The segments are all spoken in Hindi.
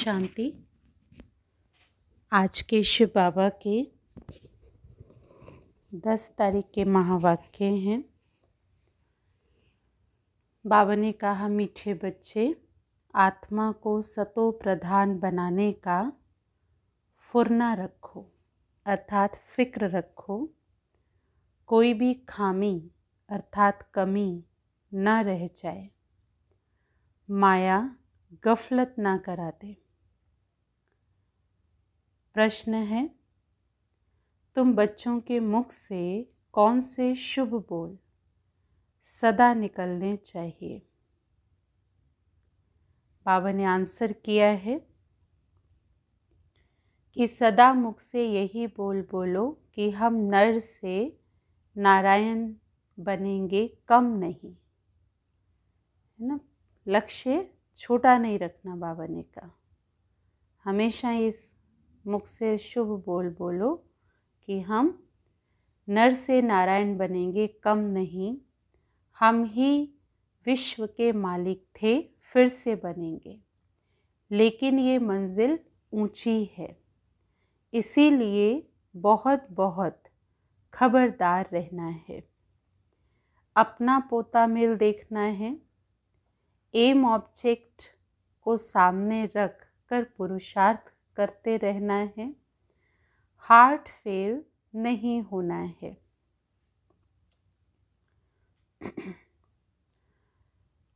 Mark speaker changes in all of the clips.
Speaker 1: शांति। आज के शिव बाबा के 10 तारीख के महावाक्य हैं। बाबा ने कहा, मीठे बच्चे, आत्मा को सतो प्रधान बनाने का फुरना रखो, अर्थात फिक्र रखो। कोई भी खामी अर्थात कमी न रह जाए, माया गफलत ना करा दे। प्रश्न है, तुम बच्चों के मुख से कौन से शुभ बोल सदा निकलने चाहिए? बाबा ने आंसर किया है कि सदा मुख से यही बोल बोलो कि हम नर से नारायण बनेंगे, कम नहीं, है ना। लक्ष्य छोटा नहीं रखना। बाबा ने कहा हमेशा इस मुख से शुभ बोल बोलो कि हम नर से नारायण बनेंगे, कम नहीं। हम ही विश्व के मालिक थे, फिर से बनेंगे, लेकिन ये मंजिल ऊंची है, इसीलिए बहुत बहुत खबरदार रहना है। अपना पोता मेल देखना है। एम ऑब्जेक्ट को सामने रख कर पुरुषार्थ करते रहना है। हार्ट फेल नहीं होना है।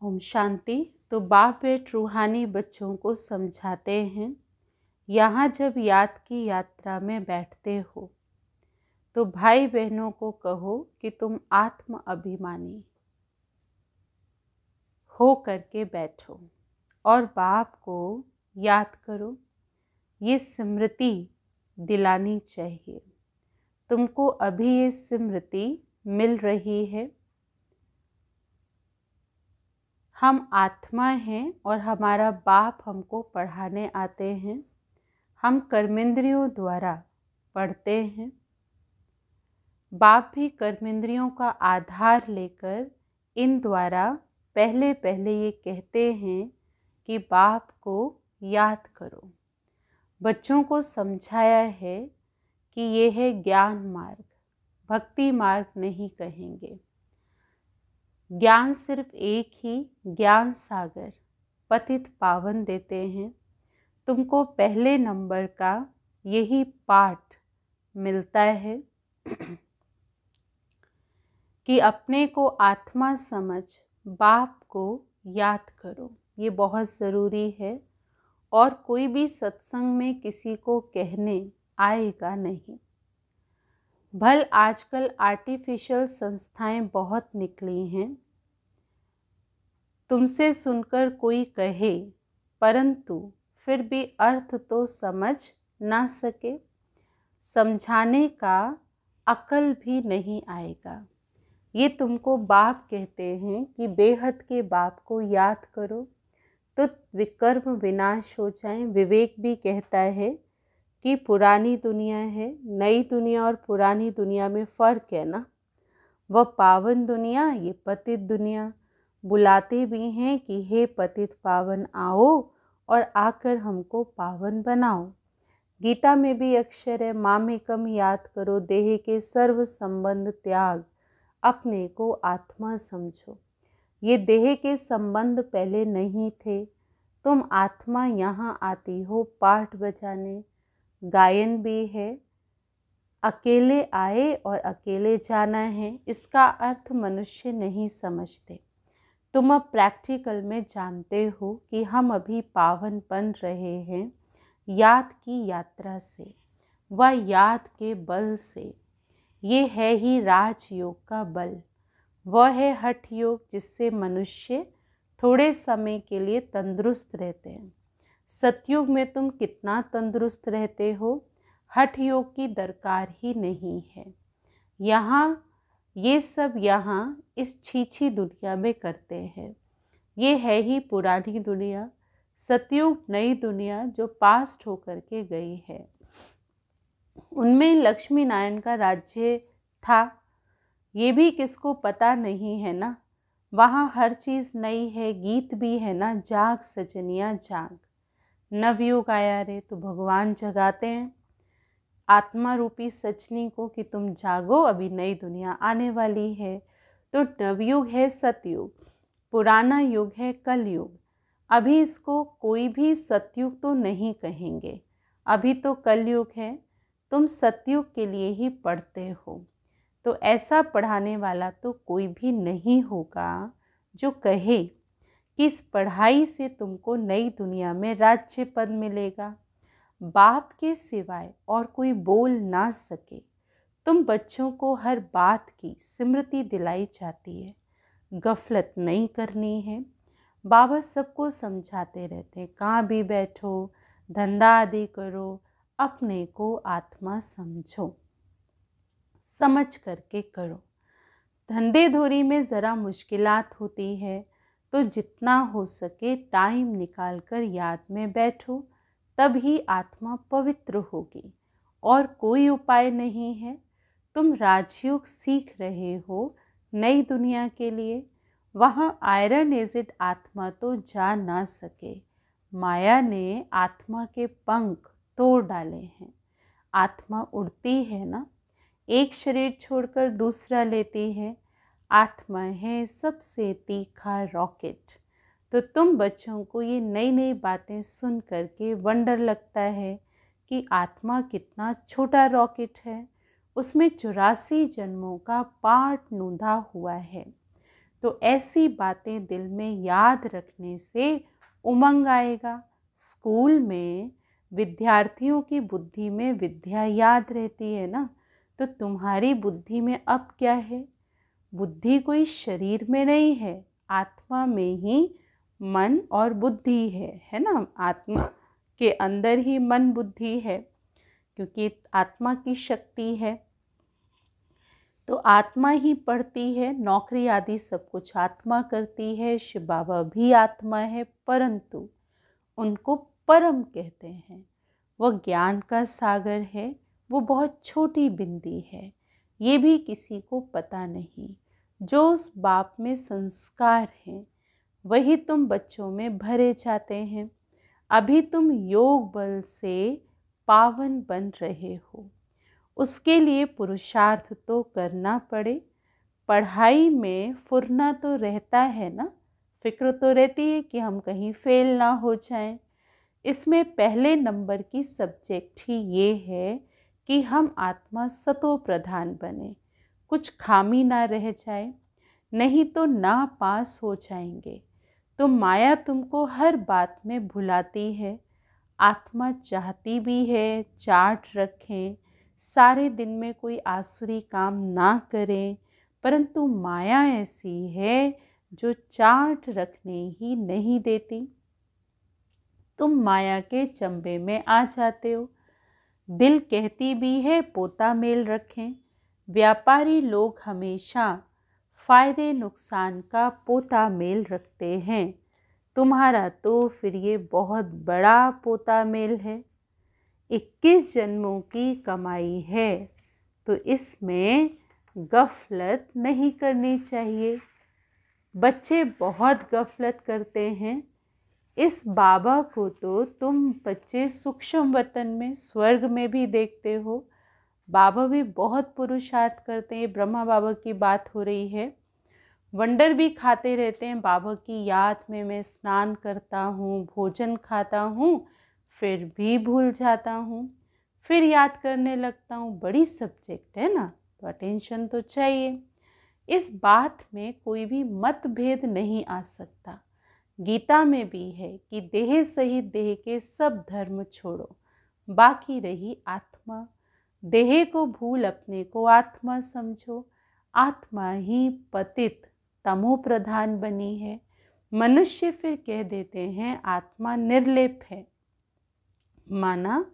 Speaker 1: ओम शांति। तो बाप बेट रूहानी बच्चों को समझाते हैं, यहाँ जब याद की यात्रा में बैठते हो तो भाई बहनों को कहो कि तुम आत्म अभिमानी हो करके बैठो और बाप को याद करो। ये स्मृति दिलानी चाहिए। तुमको अभी ये स्मृति मिल रही है। हम आत्मा हैं और हमारा बाप हमको पढ़ाने आते हैं। हम कर्मेंद्रियों द्वारा पढ़ते हैं। बाप भी कर्मेंद्रियों का आधार लेकर इन द्वारा पहले पहले ये कहते हैं कि बाप को याद करो। बच्चों को समझाया है कि ये है ज्ञान मार्ग, भक्ति मार्ग नहीं कहेंगे। ज्ञान सिर्फ एक ही ज्ञान सागर पतित पावन देते हैं। तुमको पहले नंबर का यही पाठ मिलता है कि अपने को आत्मा समझ बाप को याद करो। ये बहुत ज़रूरी है और कोई भी सत्संग में किसी को कहने आएगा नहीं। भल आजकल आर्टिफिशियल संस्थाएं बहुत निकली हैं। तुमसे सुनकर कोई कहे परंतु फिर भी अर्थ तो समझ ना सके, समझाने का अकल भी नहीं आएगा। ये तुमको बाप कहते हैं कि बेहद के बाप को याद करो तो विकर्म विनाश हो जाए। विवेक भी कहता है कि पुरानी दुनिया है, नई दुनिया और पुरानी दुनिया में फ़र्क है ना। वह पावन दुनिया, ये पतित दुनिया। बुलाते भी हैं कि हे पतित पावन आओ और आकर हमको पावन बनाओ। गीता में भी अक्षर है, मामेकम याद करो, देह के सर्व संबंध त्याग, अपने को आत्मा समझो। ये देह के संबंध पहले नहीं थे। तुम आत्मा यहाँ आती हो पाठ बजाने। गायन भी है, अकेले आए और अकेले जाना है। इसका अर्थ मनुष्य नहीं समझते। तुम अब प्रैक्टिकल में जानते हो कि हम अभी पावन बन रहे हैं याद की यात्रा से, व याद के बल से। ये है ही राजयोग का बल। वह है हठ योग, जिससे मनुष्य थोड़े समय के लिए तंदुरुस्त रहते हैं। सतयुग में तुम कितना तंदुरुस्त रहते हो, हठ योग की दरकार ही नहीं है। यहाँ ये सब यहाँ इस छीछी दुनिया में करते हैं। ये है ही पुरानी दुनिया, सतयुग नई दुनिया जो पास्ट होकर के गई है। उनमें लक्ष्मी नारायण का राज्य था, ये भी किसको पता नहीं है ना। वहाँ हर चीज़ नई है, गीत भी है ना, जाग सजनिया जाग। नवयुग आया रे, तो भगवान जगाते हैं आत्मा रूपी सचनी को कि तुम जागो, अभी नई दुनिया आने वाली है। तो नवयुग है सतयुग, पुराना युग है कलयुग। अभी इसको कोई भी सतयुग तो नहीं कहेंगे, अभी तो कलयुग है। तुम सतयुग के लिए ही पढ़ते हो, तो ऐसा पढ़ाने वाला तो कोई भी नहीं होगा जो कहे कि इस पढ़ाई से तुमको नई दुनिया में राज्य पद मिलेगा। बाप के सिवाय और कोई बोल ना सके। तुम बच्चों को हर बात की स्मृति दिलाई जाती है, गफलत नहीं करनी है। बाबा सबको समझाते रहते हैं, कहाँ भी बैठो, धंधा आदि करो, अपने को आत्मा समझो, समझ करके करो। धंधे धोरी में ज़रा मुश्किलात होती है, तो जितना हो सके टाइम निकाल कर याद में बैठो, तभी आत्मा पवित्र होगी। और कोई उपाय नहीं है। तुम राजयोग सीख रहे हो नई दुनिया के लिए, वहाँ आयरन एजिड आत्मा तो जा ना सके। माया ने आत्मा के पंख तोड़ डाले हैं। आत्मा उड़ती है ना, एक शरीर छोड़कर दूसरा लेती है। आत्मा है सबसे तीखा रॉकेट। तो तुम बच्चों को ये नई नई बातें सुन करके वंडर लगता है कि आत्मा कितना छोटा रॉकेट है, उसमें 84 जन्मों का पाठ नूंधा हुआ है। तो ऐसी बातें दिल में याद रखने से उमंग आएगा। स्कूल में विद्यार्थियों की बुद्धि में विद्या याद रहती है ना, तो तुम्हारी बुद्धि में अब क्या है? बुद्धि कोई शरीर में नहीं है, आत्मा में ही मन और बुद्धि है ना। आत्मा के अंदर ही मन बुद्धि है, क्योंकि आत्मा की शक्ति है। तो आत्मा ही पढ़ती है, नौकरी आदि सब कुछ आत्मा करती है। शिव बाबा भी आत्मा है, परंतु उनको परम कहते हैं। वह ज्ञान का सागर है, वो बहुत छोटी बिंदी है, ये भी किसी को पता नहीं। जो उस बाप में संस्कार हैं वही तुम बच्चों में भरे जाते हैं। अभी तुम योग बल से पावन बन रहे हो, उसके लिए पुरुषार्थ तो करना पड़े। पढ़ाई में फुरना तो रहता है ना, फिक्र तो रहती है कि हम कहीं फेल ना हो जाएं। इसमें पहले नंबर की सब्जेक्ट ही ये है कि हम आत्मा सतो प्रधान बने, कुछ खामी ना रह जाए, नहीं तो ना पास हो जाएंगे। तो माया तुमको हर बात में भुलाती है। आत्मा चाहती भी है चार्ट रखें, सारे दिन में कोई आसुरी काम ना करें, परंतु माया ऐसी है जो चार्ट रखने ही नहीं देती। तुम माया के चंबे में आ जाते हो। दिल कहती भी है पोता मेल रखें। व्यापारी लोग हमेशा फायदे नुकसान का पोता मेल रखते हैं। तुम्हारा तो फिर ये बहुत बड़ा पोता मेल है। 21 जन्मों की कमाई है, तो इसमें गफलत नहीं करनी चाहिए। बच्चे बहुत गफलत करते हैं। इस बाबा को तो तुम बच्चे सूक्ष्म वतन में स्वर्ग में भी देखते हो। बाबा भी बहुत पुरुषार्थ करते हैं। ब्रह्मा बाबा की बात हो रही है, वंडर भी खाते रहते हैं। बाबा की याद में मैं स्नान करता हूँ, भोजन खाता हूँ, फिर भी भूल जाता हूँ, फिर याद करने लगता हूँ। बड़ी सब्जेक्ट है ना, तो अटेंशन तो चाहिए। इस बात में कोई भी मतभेद नहीं आ सकता। गीता में भी है कि देह सहित देह के सब धर्म छोड़ो, बाकी रही आत्मा। देह को भूल अपने को आत्मा समझो। आत्मा ही पतित तमो प्रधान बनी है। मनुष्य फिर कह देते हैं आत्मा निर्लेप है। माना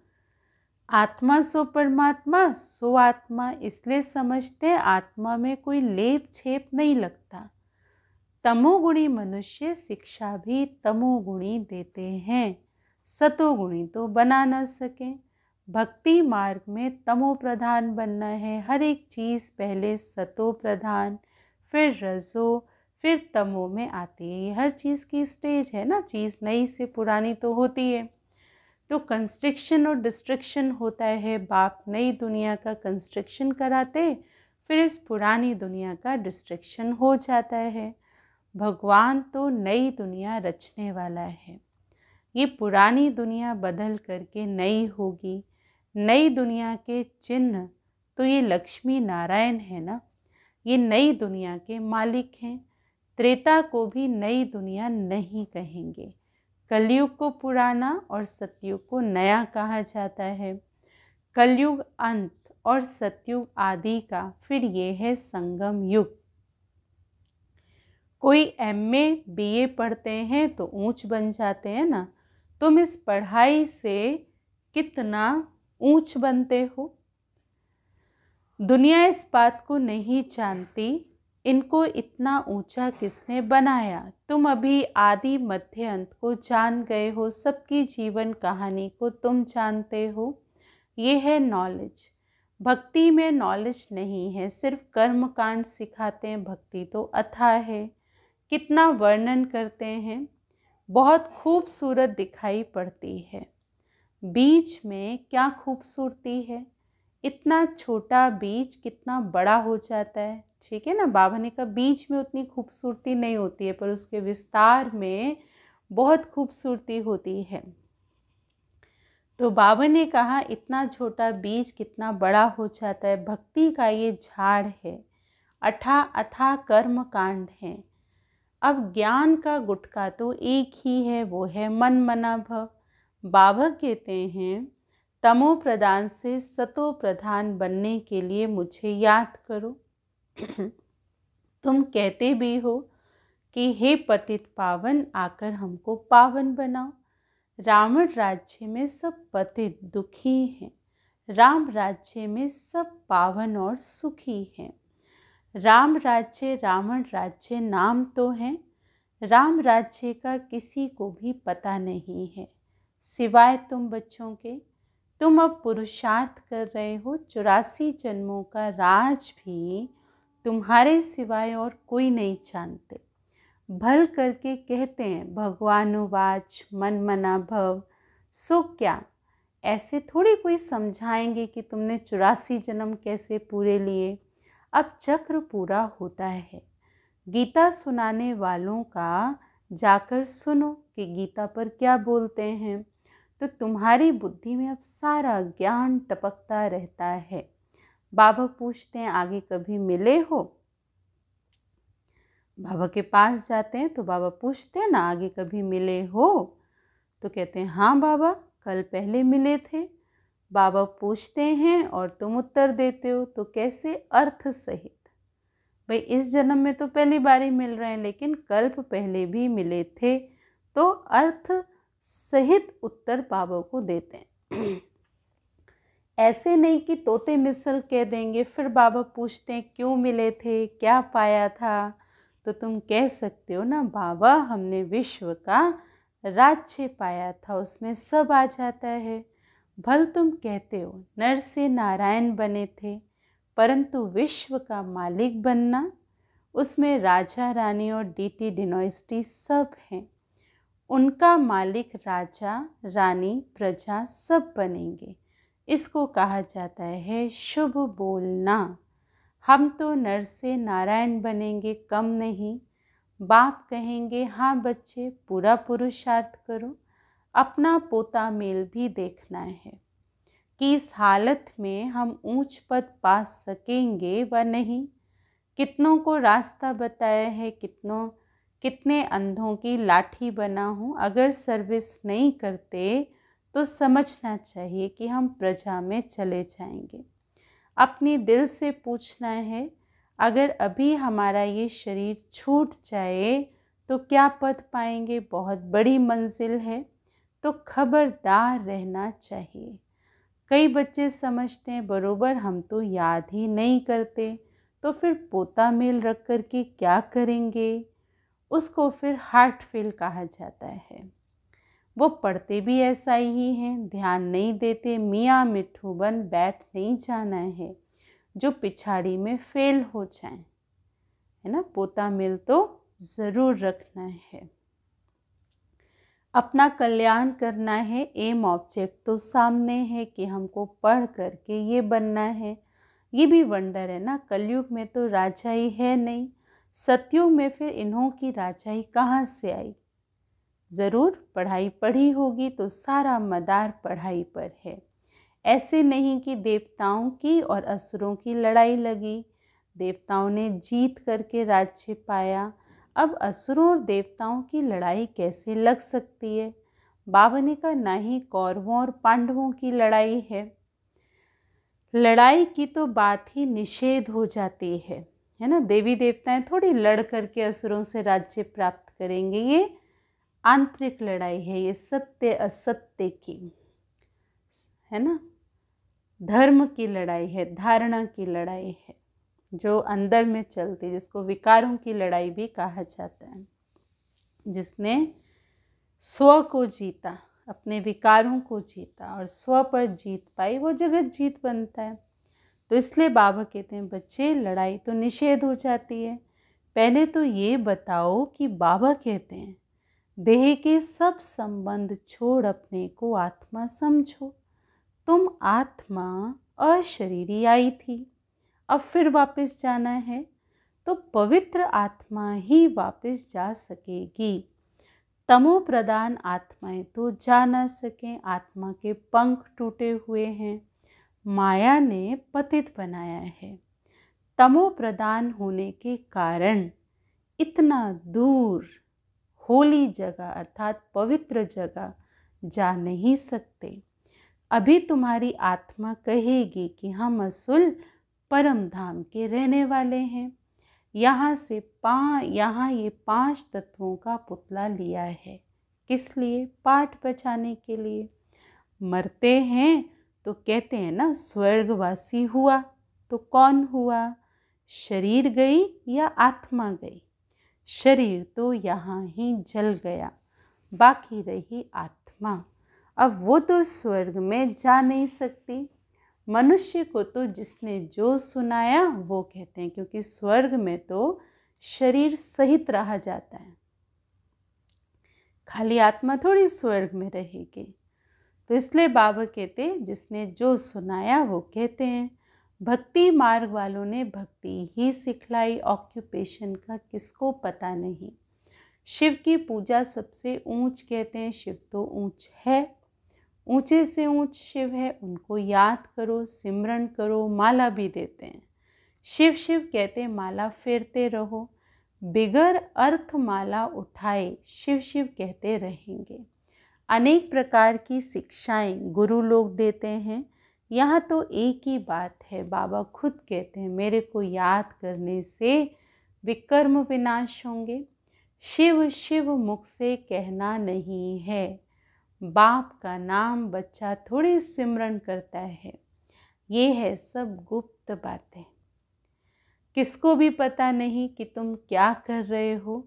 Speaker 1: आत्मा सो परमात्मा सो आत्मा, इसलिए समझते हैं आत्मा में कोई लेप छेप नहीं लगता। तमोगुणी मनुष्य शिक्षा भी तमोगुणी देते हैं, सतोगुणी तो बना न सके। भक्ति मार्ग में तमो प्रधान बनना है। हर एक चीज़ पहले सतो प्रधान, फिर रजो, फिर तमो में आती है। ये हर चीज़ की स्टेज है ना, चीज़ नई से पुरानी तो होती है। तो कंस्ट्रक्शन और डिस्ट्रक्शन होता है। बाप नई दुनिया का कंस्ट्रक्शन कराते, फिर इस पुरानी दुनिया का डिस्ट्रक्शन हो जाता है। भगवान तो नई दुनिया रचने वाला है। ये पुरानी दुनिया बदल करके नई होगी। नई दुनिया के चिन्ह तो ये लक्ष्मी नारायण है ना, ये नई दुनिया के मालिक हैं। त्रेता को भी नई दुनिया नहीं कहेंगे। कलयुग को पुराना और सतयुग को नया कहा जाता है। कलयुग अंत और सतयुग आदि का फिर ये है संगम युग। कोई MA BA पढ़ते हैं तो ऊंच बन जाते हैं ना, तुम इस पढ़ाई से कितना ऊंच बनते हो। दुनिया इस बात को नहीं जानती इनको इतना ऊंचा किसने बनाया। तुम अभी आदि मध्य अंत को जान गए हो, सबकी जीवन कहानी को तुम जानते हो। ये है नॉलेज। भक्ति में नॉलेज नहीं है, सिर्फ कर्म कांड सिखाते हैं। भक्ति तो अथाह है, कितना वर्णन करते हैं, बहुत खूबसूरत दिखाई पड़ती है। बीज में क्या खूबसूरती है, इतना छोटा बीज कितना बड़ा हो जाता है। ठीक है ना, बाबा ने कहा बीज में उतनी खूबसूरती नहीं होती है, पर उसके विस्तार में बहुत खूबसूरती होती है। तो बाबा ने कहा इतना छोटा बीज कितना बड़ा हो जाता है। भक्ति का ये झाड़ है, अथाह कर्म कांड है। अब ज्ञान का गुटका तो एक ही है, वो है मन मना भव। बाबा कहते हैं तमो प्रधान से सतो प्रधान बनने के लिए मुझे याद करो। तुम कहते भी हो कि हे पतित पावन, आकर हमको पावन बनाओ। रावण राज्य में सब पतित दुखी हैं, राम राज्य में सब पावन और सुखी हैं। राम राज्य रावण राज्य नाम तो है, राम राज्य का किसी को भी पता नहीं है सिवाय तुम बच्चों के। तुम अब पुरुषार्थ कर रहे हो, 84 जन्मों का राज भी तुम्हारे सिवाय और कोई नहीं जानते। भल करके कहते हैं भगवानुवाच मन मना भव। सो क्या ऐसे थोड़ी कोई समझाएंगे कि तुमने 84 जन्म कैसे पूरे लिए। अब चक्र पूरा होता है। गीता सुनाने वालों का जाकर सुनो कि गीता पर क्या बोलते हैं, तो तुम्हारी बुद्धि में अब सारा ज्ञान टपकता रहता है। बाबा पूछते हैं आगे कभी मिले हो। बाबा के पास जाते हैं तो बाबा पूछते हैं ना आगे कभी मिले हो, तो कहते हैं हाँ बाबा कल पहले मिले थे। बाबा पूछते हैं और तुम उत्तर देते हो, तो कैसे, अर्थ सहित। भाई इस जन्म में तो पहली बार ही मिल रहे हैं, लेकिन कल्प पहले भी मिले थे, तो अर्थ सहित उत्तर बाबा को देते हैं। ऐसे नहीं कि तोते मिसल कह देंगे। फिर बाबा पूछते हैं क्यों मिले थे, क्या पाया था, तो तुम कह सकते हो ना बाबा हमने विश्व का राज्य पाया था, उसमें सब आ जाता है। भल तुम कहते हो नर से नारायण बने थे, परंतु विश्व का मालिक बनना, उसमें राजा रानी और डीटी डिनोस्टी सब हैं। उनका मालिक राजा रानी प्रजा सब बनेंगे। इसको कहा जाता है शुभ बोलना। हम तो नर से नारायण बनेंगे, कम नहीं। बाप कहेंगे हाँ बच्चे पूरा पुरुषार्थ करो, अपना पोता मेल भी देखना है कि इस हालत में हम ऊंच पद पा सकेंगे व नहीं। कितनों को रास्ता बताया है, कितने अंधों की लाठी बना हूँ। अगर सर्विस नहीं करते तो समझना चाहिए कि हम प्रजा में चले जाएंगे। अपने दिल से पूछना है अगर अभी हमारा ये शरीर छूट जाए तो क्या पद पाएंगे, बहुत बड़ी मंजिल है, तो खबरदार रहना चाहिए। कई बच्चे समझते हैं बरोबर हम तो याद ही नहीं करते, तो फिर पोता मेल रख कर के क्या करेंगे। उसको फिर हार्ट फेल कहा जाता है। वो पढ़ते भी ऐसा ही हैं, ध्यान नहीं देते, मियाँ मिट्ठू बन बैठ नहीं जाना है जो पिछाड़ी में फेल हो जाए, है ना। पोता मेल तो ज़रूर रखना है। अपना कल्याण करना है, एम ऑब्जेक्ट तो सामने है कि हमको पढ़ करके ये बनना है। ये भी वंडर है ना, कलयुग में तो राजाई है नहीं, सतयुग में फिर इन्हों की राजाई कहाँ से आई। ज़रूर पढ़ाई पढ़ी होगी तो सारा मदार पढ़ाई पर है। ऐसे नहीं कि देवताओं की और असुरों की लड़ाई लगी, देवताओं ने जीत करके राज्य पाया। अब असुरों और देवताओं की लड़ाई कैसे लग सकती है। बाबा ने कहा ना ही कौरवों और पांडवों की लड़ाई है। लड़ाई की तो बात ही निषेध हो जाती है ना। देवी देवताएं थोड़ी लड़ करके असुरों से राज्य प्राप्त करेंगे। ये आंतरिक लड़ाई है, ये सत्य असत्य की, है ना, धर्म की लड़ाई है, धारणा की लड़ाई है जो अंदर में चलती, जिसको विकारों की लड़ाई भी कहा जाता है। जिसने स्व को जीता, अपने विकारों को जीता और स्व पर जीत पाई, वो जगत जीत बनता है। तो इसलिए बाबा कहते हैं बच्चे लड़ाई तो निषेध हो जाती है। पहले तो ये बताओ कि बाबा कहते हैं देह के सब संबंध छोड़ अपने को आत्मा समझो। तुम आत्मा अशरीरी आई थी, अब फिर वापस जाना है तो पवित्र आत्मा ही वापस जा सकेगी। तमो प्रधान आत्माएं तो जा ना सकें, आत्मा के पंख टूटे हुए हैं, माया ने पतित बनाया है। तमो प्रधान होने के कारण इतना दूर होली जगह अर्थात पवित्र जगह जा नहीं सकते। अभी तुम्हारी आत्मा कहेगी कि हम असुल परम धाम के रहने वाले हैं, यहाँ ये 5 तत्वों का पुतला लिया है। किस लिए? पाठ बचाने के लिए। मरते हैं तो कहते हैं ना स्वर्गवासी हुआ, तो कौन हुआ? शरीर गई या आत्मा गई? शरीर तो यहाँ ही जल गया, बाकी रही आत्मा। अब वो तो स्वर्ग में जा नहीं सकती। मनुष्य को तो जिसने जो सुनाया वो कहते हैं, क्योंकि स्वर्ग में तो शरीर सहित रहा जाता है, खाली आत्मा थोड़ी स्वर्ग में रहेगी। तो इसलिए बाबा कहते हैं जिसने जो सुनाया वो कहते हैं। भक्ति मार्ग वालों ने भक्ति ही सिखलाई, ऑक्यूपेशन का किसको पता नहीं। शिव की पूजा सबसे ऊंच कहते हैं, शिव तो ऊंच है, ऊंचे से ऊंच शिव है, उनको याद करो, सिमरन करो, माला भी देते हैं। शिव शिव कहते माला फेरते रहो, बिगर अर्थ माला उठाए शिव शिव कहते रहेंगे। अनेक प्रकार की शिक्षाएं गुरु लोग देते हैं, यहाँ तो एक ही बात है। बाबा खुद कहते हैं मेरे को याद करने से विकर्म विनाश होंगे। शिव शिव मुख से कहना नहीं है, बाप का नाम बच्चा थोड़ी सिमरन करता है। ये है सब गुप्त बातें, किसको भी पता नहीं कि तुम क्या कर रहे हो।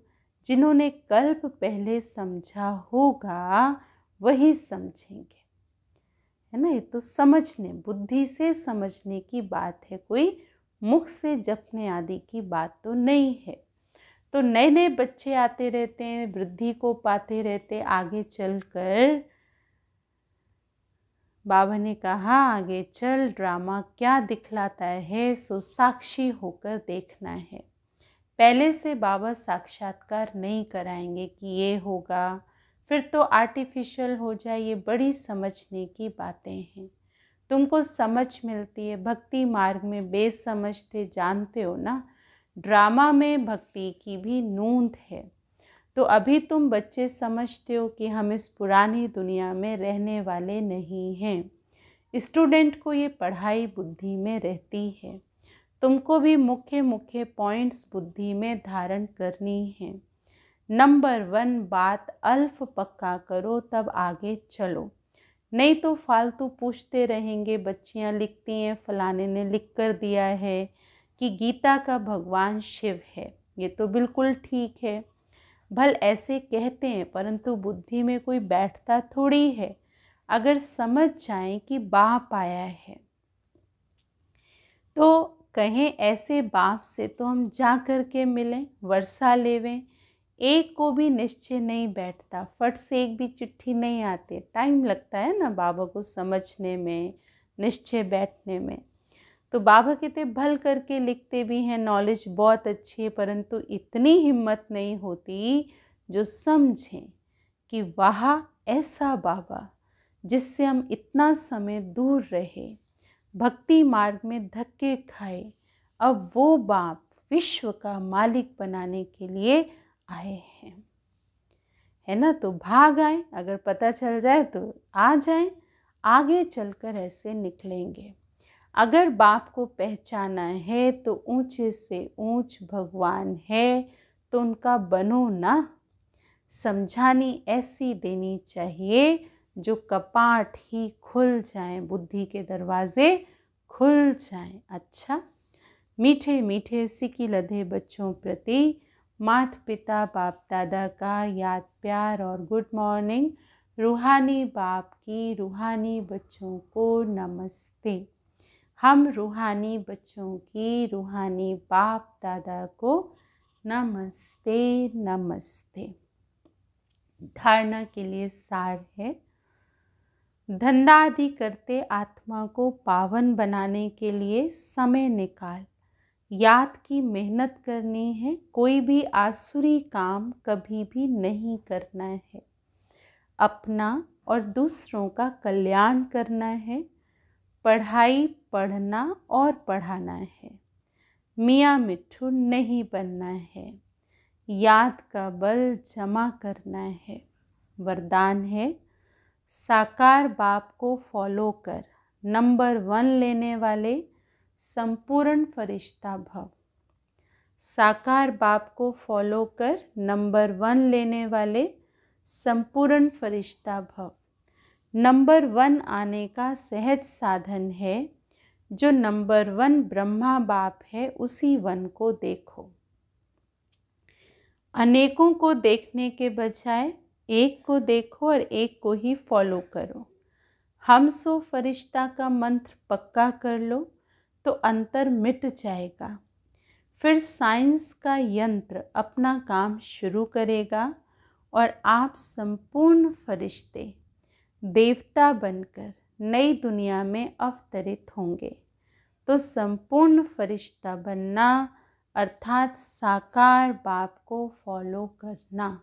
Speaker 1: जिन्होंने कल्प पहले समझा होगा वही समझेंगे, है ना। ये तो समझने, बुद्धि से समझने की बात है, कोई मुख से जपने आदि की बात तो नहीं है। तो नए नए बच्चे आते रहते हैं, वृद्धि को पाते रहते, आगे चलकर बाबा ने कहा आगे चल ड्रामा क्या दिखलाता है सो साक्षी होकर देखना है। पहले से बाबा साक्षात्कार नहीं कराएंगे कि ये होगा, फिर तो आर्टिफिशियल हो जाए। ये बड़ी समझने की बातें हैं, तुमको समझ मिलती है। भक्ति मार्ग में बेसमझ थे, जानते हो ना, ड्रामा में भक्ति की भी नूंद है। तो अभी तुम बच्चे समझते हो कि हम इस पुरानी दुनिया में रहने वाले नहीं हैं। स्टूडेंट को ये पढ़ाई बुद्धि में रहती है, तुमको भी मुख्य मुख्य पॉइंट्स बुद्धि में धारण करनी है। नंबर 1 बात अल्फ पक्का करो तब आगे चलो, नहीं तो फालतू पूछते रहेंगे। बच्चियां लिखती हैं फलाने ने लिख कर दिया है कि गीता का भगवान शिव है, ये तो बिल्कुल ठीक है, भल ऐसे कहते हैं, परंतु बुद्धि में कोई बैठता थोड़ी है। अगर समझ जाएं कि बाप आया है तो कहें ऐसे बाप से तो हम जा कर के मिलें, वर्षा लेवें, एक को भी निश्चय नहीं बैठता, फट से एक भी चिट्ठी नहीं आती, टाइम लगता है ना बाबा को समझने में, निश्चय बैठने में। तो बाबा कहते भल करके लिखते भी हैं, नॉलेज बहुत अच्छी है, परंतु इतनी हिम्मत नहीं होती जो समझें कि वाह ऐसा बाबा जिससे हम इतना समय दूर रहे, भक्ति मार्ग में धक्के खाए, अब वो बाप विश्व का मालिक बनाने के लिए आए हैं, है ना। तो भाग आए, अगर पता चल जाए तो आ जाए, आगे चलकर ऐसे निकलेंगे। अगर बाप को पहचाना है तो ऊंचे से ऊंच भगवान है, तो उनका बनो ना। समझानी ऐसी देनी चाहिए जो कपाट ही खुल जाएं, बुद्धि के दरवाजे खुल जाएं। अच्छा, मीठे मीठे सिकी लधे बच्चों प्रति माता पिता बाप दादा का याद प्यार और गुड मॉर्निंग। रूहानी बाप की रूहानी बच्चों को नमस्ते। हम रूहानी बच्चों की रूहानी बाप दादा को नमस्ते नमस्ते। धारणा के लिए सार है, धंधा आदि करते आत्मा को पावन बनाने के लिए समय निकाल याद की मेहनत करनी है। कोई भी आसुरी काम कभी भी नहीं करना है, अपना और दूसरों का कल्याण करना है, पढ़ाई पढ़ना और पढ़ाना है, मियाँ मिट्ठू नहीं बनना है, याद का बल जमा करना है। वरदान है, साकार बाप को फॉलो कर नंबर 1 लेने वाले संपूर्ण फरिश्ता भव। साकार बाप को फॉलो कर नंबर 1 लेने वाले संपूर्ण फरिश्ता भव। नंबर 1 आने का सहज साधन है, जो नंबर 1 ब्रह्मा बाप है उसी 1 को देखो। अनेकों को देखने के बजाय एक को देखो और एक को ही फॉलो करो। हम सो फरिश्ता का मंत्र पक्का कर लो तो अंतर मिट जाएगा। फिर साइंस का यंत्र अपना काम शुरू करेगा और आप संपूर्ण फरिश्ते देवता बनकर नई दुनिया में अवतरित होंगे। तो संपूर्ण फरिश्ता बनना अर्थात साकार बाप को फॉलो करना।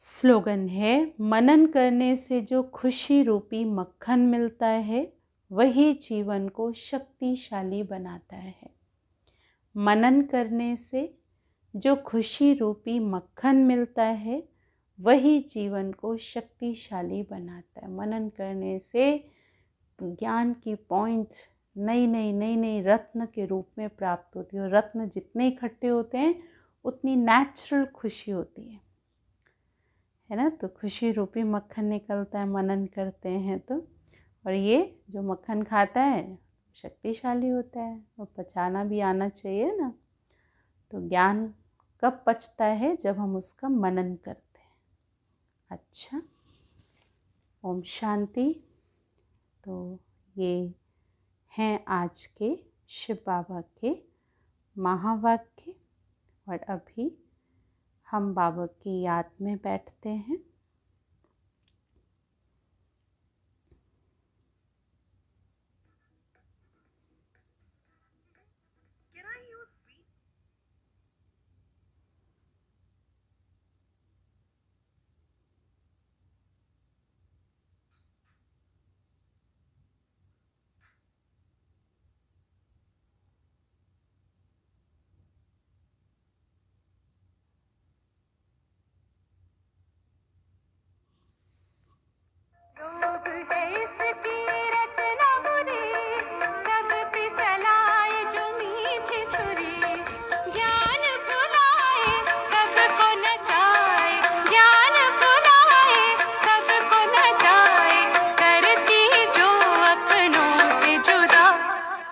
Speaker 1: स्लोगन है, मनन करने से जो खुशी रूपी मक्खन मिलता है वही जीवन को शक्तिशाली बनाता है। मनन करने से जो खुशी रूपी मक्खन मिलता है वही जीवन को शक्तिशाली बनाता है। मनन करने से ज्ञान की पॉइंट नई नई रत्न के रूप में प्राप्त होती है, और रत्न जितने इकट्ठे होते हैं उतनी नेचुरल खुशी होती है ना। तो खुशी रूपी मक्खन निकलता है मनन करते हैं तो, और ये जो मक्खन खाता है शक्तिशाली होता है, और पचाना भी आना चाहिए ना। तो ज्ञान कब पचता है? जब हम उसका मनन करते हैं। अच्छा, ओम शांति। तो ये हैं आज के शिव बाबा के महावाक्य, और अभी हम बाबा की याद में बैठते हैं।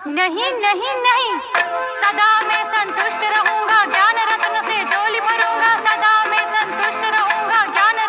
Speaker 2: नहीं नहीं नहीं, सदा मैं संतुष्ट रहूंगा, ज्ञान रत्न से झोली भरूंगा, सदा मैं संतुष्ट रहूंगा, ज्ञान